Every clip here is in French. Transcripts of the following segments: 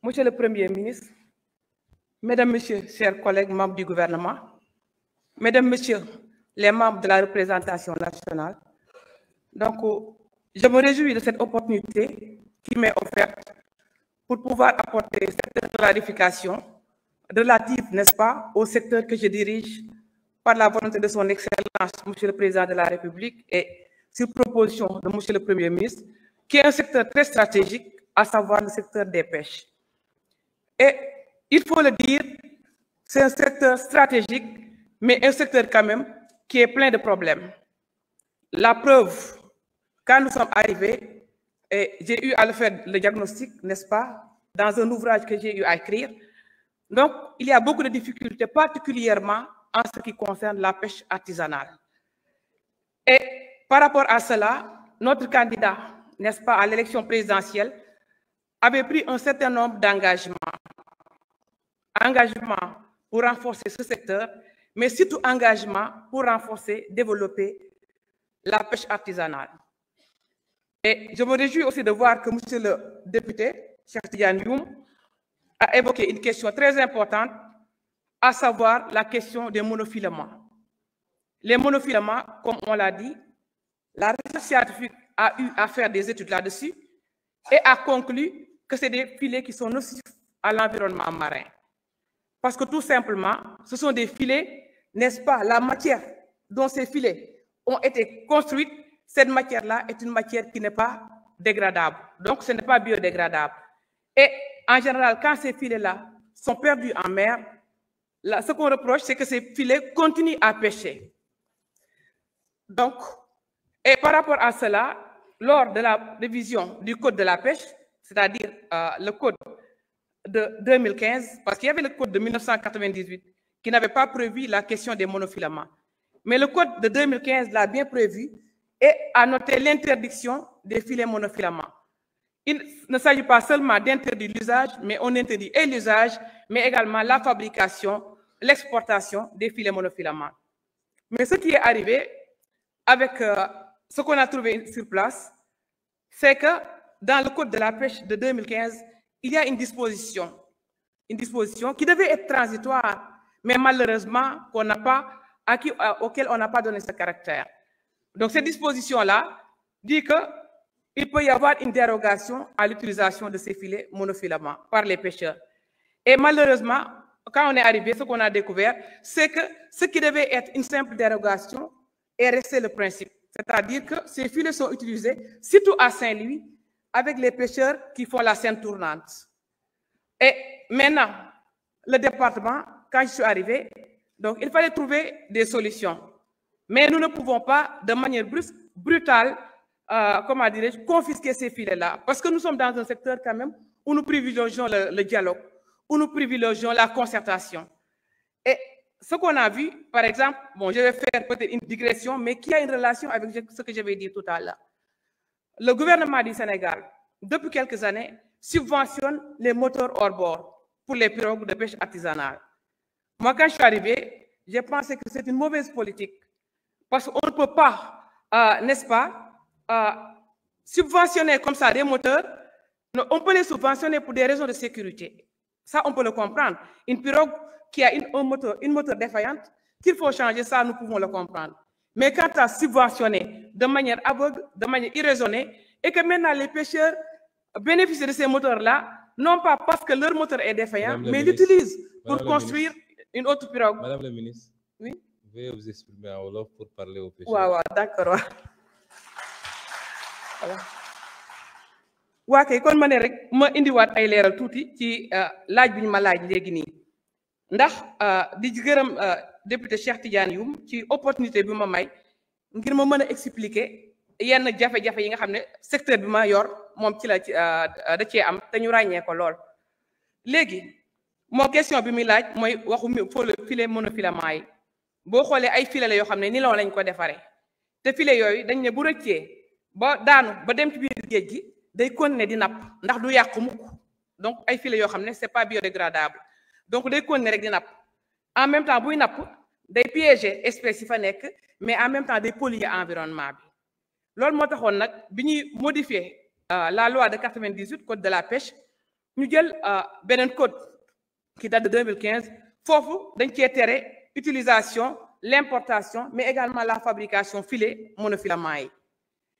Monsieur le Premier ministre, Mesdames, Messieurs, chers collègues membres du gouvernement, Mesdames, Messieurs, les membres de la représentation nationale, donc je me réjouis de cette opportunité qui m'est offerte pour pouvoir apporter cette clarification relative, n'est-ce pas, au secteur que je dirige par la volonté de son Excellence, Monsieur le Président de la République, et sur proposition de Monsieur le Premier ministre, qui est un secteur très stratégique, à savoir le secteur des pêches. Et il faut le dire, c'est un secteur stratégique, mais un secteur quand même qui est plein de problèmes. La preuve, quand nous sommes arrivés, et j'ai eu à le faire le diagnostic, n'est-ce pas, dans un ouvrage que j'ai eu à écrire. Donc, il y a beaucoup de difficultés, particulièrement en ce qui concerne la pêche artisanale. Et par rapport à cela, notre candidat, n'est-ce pas, à l'élection présidentielle, avait pris un certain nombre d'engagements. Engagement pour renforcer ce secteur, mais surtout engagement pour renforcer, développer la pêche artisanale. Et je me réjouis aussi de voir que monsieur le député, Cheikh Tidiane Youm, a évoqué une question très importante, à savoir la question des monofilaments. Les monofilaments, comme on l'a dit, la recherche scientifique a eu à faire des études là-dessus et a conclu que c'est des filets qui sont nocifs à l'environnement marin. Parce que tout simplement, ce sont des filets, n'est-ce pas, la matière dont ces filets ont été construits, cette matière-là est une matière qui n'est pas dégradable. Donc, ce n'est pas biodégradable. Et en général, quand ces filets-là sont perdus en mer, là, ce qu'on reproche, c'est que ces filets continuent à pêcher. Donc, et par rapport à cela, lors de la révision du Code de la pêche, c'est-à-dire le Code de 2015, parce qu'il y avait le Code de 1998 qui n'avait pas prévu la question des monofilaments. Mais le Code de 2015 l'a bien prévu et a noté l'interdiction des filets monofilaments. Il ne s'agit pas seulement d'interdire l'usage, mais on interdit et l'usage, mais également la fabrication, l'exportation des filets monofilaments. Mais ce qui est arrivé avec ce qu'on a trouvé sur place, c'est que dans le Code de la pêche de 2015, il y a une disposition qui devait être transitoire, mais malheureusement auquel on n'a pas donné ce caractère. Donc cette disposition-là dit qu'il peut y avoir une dérogation à l'utilisation de ces filets monofilaments par les pêcheurs. Et malheureusement, quand on est arrivé, ce qu'on a découvert, c'est que ce qui devait être une simple dérogation est resté le principe. C'est-à-dire que ces filets sont utilisés, surtout à Saint-Louis, avec les pêcheurs qui font la scène tournante. Et maintenant, le département, quand je suis arrivé, donc il fallait trouver des solutions. Mais nous ne pouvons pas, de manière brutale, comment dirais-je, confisquer ces filets-là. Parce que nous sommes dans un secteur quand même où nous privilégions le dialogue, où nous privilégions la concertation. Et ce qu'on a vu, par exemple, bon, je vais faire peut-être une digression, mais qui a une relation avec ce que je vais dire tout à l'heure. Le gouvernement du Sénégal, depuis quelques années, subventionne les moteurs hors bord pour les pirogues de pêche artisanale. Moi, quand je suis arrivé, j'ai pensé que c'est une mauvaise politique. Parce qu'on ne peut pas, n'est-ce pas, subventionner comme ça des moteurs. On peut les subventionner pour des raisons de sécurité. Ça, on peut le comprendre. Une pirogue qui a une moteur défaillante, qu'il faut changer, ça, nous pouvons le comprendre. Mais quand tu as subventionné de manière aveugle, de manière irraisonnée, et que maintenant les pêcheurs bénéficient de ces moteurs-là, non pas parce que leur moteur est défaillant, mais l'utilisent pour construire une autre pirogue. Madame la ministre, oui? Veuillez vous exprimer en wolof pour parler aux pêcheurs. Waaw, d'accord. Voilà. waa kay kon ma ne rek ma indiwaat ay leeral tuuti ci laaj bi ñu ma laaj léegi nii ndax di gërëm député Cheikh Tidiane Youm ci opportunité bi ma may ngir ma mën a expliquer yenn jafe-jafe yi nga xam ne secteur bi ma yor moom ci la da cee am te ñu ràññee ko lool. léegi moo question bi muy laaj mooy waxu filet monofilament yi boo xoolee ay filet la yoo xam ne nylon lañ ko defaree te filet yooyu dañ ne bu rëccee ba daanu ba dem ci biir géej gi day continuer di napp ndax du yàqu mukk donc ay filets yoo xam ne c'est pas biodégradable donc day continuer rek di napp en même temps buy napp day piéger espèces yi fa nekk mais en même temps day polluer environnement bi loolu moo taxoon nag bi ñuy modifier la loi de 98 code de la pêche ñu jël beneen code qui date de 2015 foofu dañ cee tere utilisation l'importation mais également la fabrication filet monofilament yi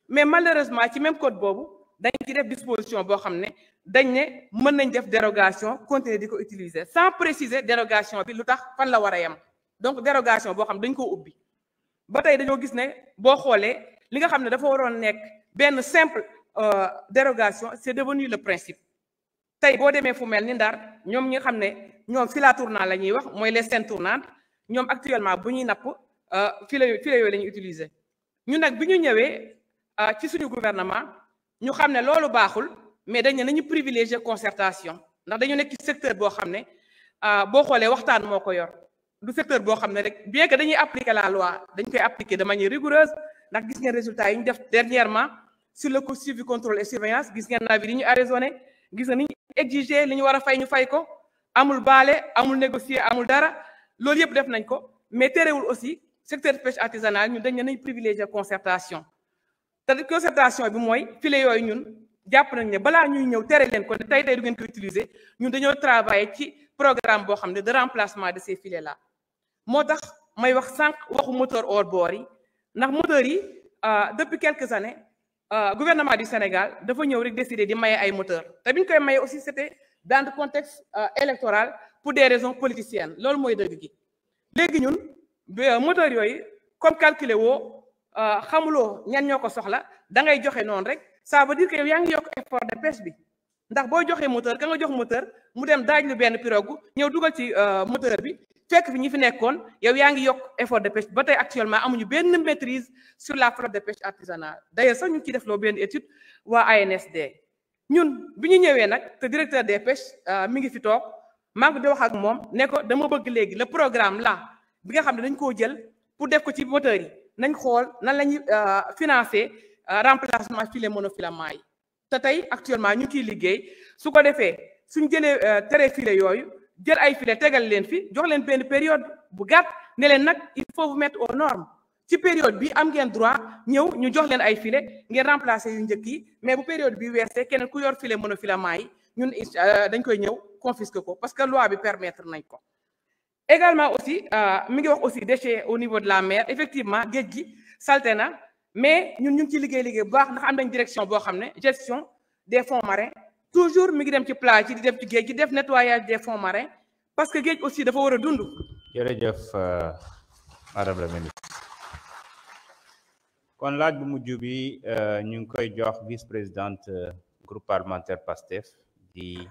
mais malheureusement ci même code boobu dañ ci def disposition boo xam ne dañ ne mën nañ def dérogation continuer di ko utiliser sans préciser dérogation bi lu tax fan la war a yem donc dérogation boo xam dañ ko ubbi ba tey dañoo gis ne boo xoolee li nga xam ne dafa waroon nekk benn simple dérogation c'est devenu le principe tey boo demee fu mel ni Ndar ñoom ñi nga xam ne ñoom fila tournant la ñuy wax mooy les scènes tournantes ñoom actuellement bu ñuy napp filet yooyu la ñuy utiliser ñu nag bi ñu ñëwee ci suñu gouvernement ñu xam ne loolu baaxul mais dañ ne nañu privilégier concertation ndax dañu nekk ci secteur boo xam ne boo xoolee waxtaan moo ko yor du secteur boo xam ne rek bien que dañuy appliquer la loi dañ koy appliquer de manière rigoureuse ndax gis ngeen résultat yi ñu def dernièrement sur le suivi contrôle et surveillance gis ngeen avis yi ñu arraisonné gis nga ni ñu exiger li ñu war a fay ñu fay ko amul baale amul négocier amul dara loolu yëpp def nañ ko mais terewul aussi secteur pêche artisanale ñun dañ ne nañ privilégier concertation te concertation bi mooy filet yooyu ñun jàpp nañ ne balaa ñuy ñëw tere leen ko ne tey du ngeen ko utiliser ñun dañoo travailler ci programme boo xam ne de remplacement de ces filets là moo tax may wax sànq waxu moteur hors bord yi ndax moteurs yi depuis quelques années gouvernement du Sénégal dafa ñëw rek décider di maye ay moteurs te bi ñu koy maye aussi c'était dans le contexte électoral pour des raisons politiciennes loolu mooy dëgg gi léegi ñun moteurs yooyu comme calculer woo xamuloo ñan ñoo ko soxla da ngay joxe noonu rek ça veut dire que yow yaa ngi yokk effort de pêche bi ndax boo joxee moteur ka nga jox moteur mu dem daaj lu benn pirogue ñëw dugal ci moteur bi fekk fi ñi fi nekkoon yow yaa ngi yokk effort de pêche ba tey actuellement amuñu benn maîtrise sur la flotte de pêche artisanale d'ailleurs sax ñu ngi ciy def loo benn étude waa ANSD ñun bi ñu ñëwee nag te directeur des pêches mi ngi fi toog maa ngi di wax ak moom ne ko dama bëgg léegi le programme là bi nga xam ne dañ koo jël pour def ko ci moteurs yi nañ xool nan la ñuy financer remplacement filet monofilament yi te tey actuellement ñu ciy liggéey su ko defee suñ jëlee tere filet yooyu jël ay filet tegal leen fi jox leen benn période bu gàtt ne leen nag il faut vous mettre aux normes ci période bi am ngeen droit ñëw ñu jox leen ay filet ngeen remplacer yu njëkk yi mais bu période bi weesee keneen ku yor filet monofilament yi ñun dañ koy ñëw confisquer ko parce que loi bi permettre nañ ko. également aussi mi ngi wax aussi déchets au niveau de la mer effectivement géej gi salté na mais ñun ñu ngi ci liggéey bu baax ndax am nañ direction boo xam ne gestion des fonds marins toujours mi ngi dem ci plage yi di dem ci géej gi def nettoyage des fonds marins parce que géej aussi dafa war a dund. jërëjëf madame la ministre kon laaj bu mujj bi ñu ngi koy jox vice-présidente groupe parlementaire PASTEF di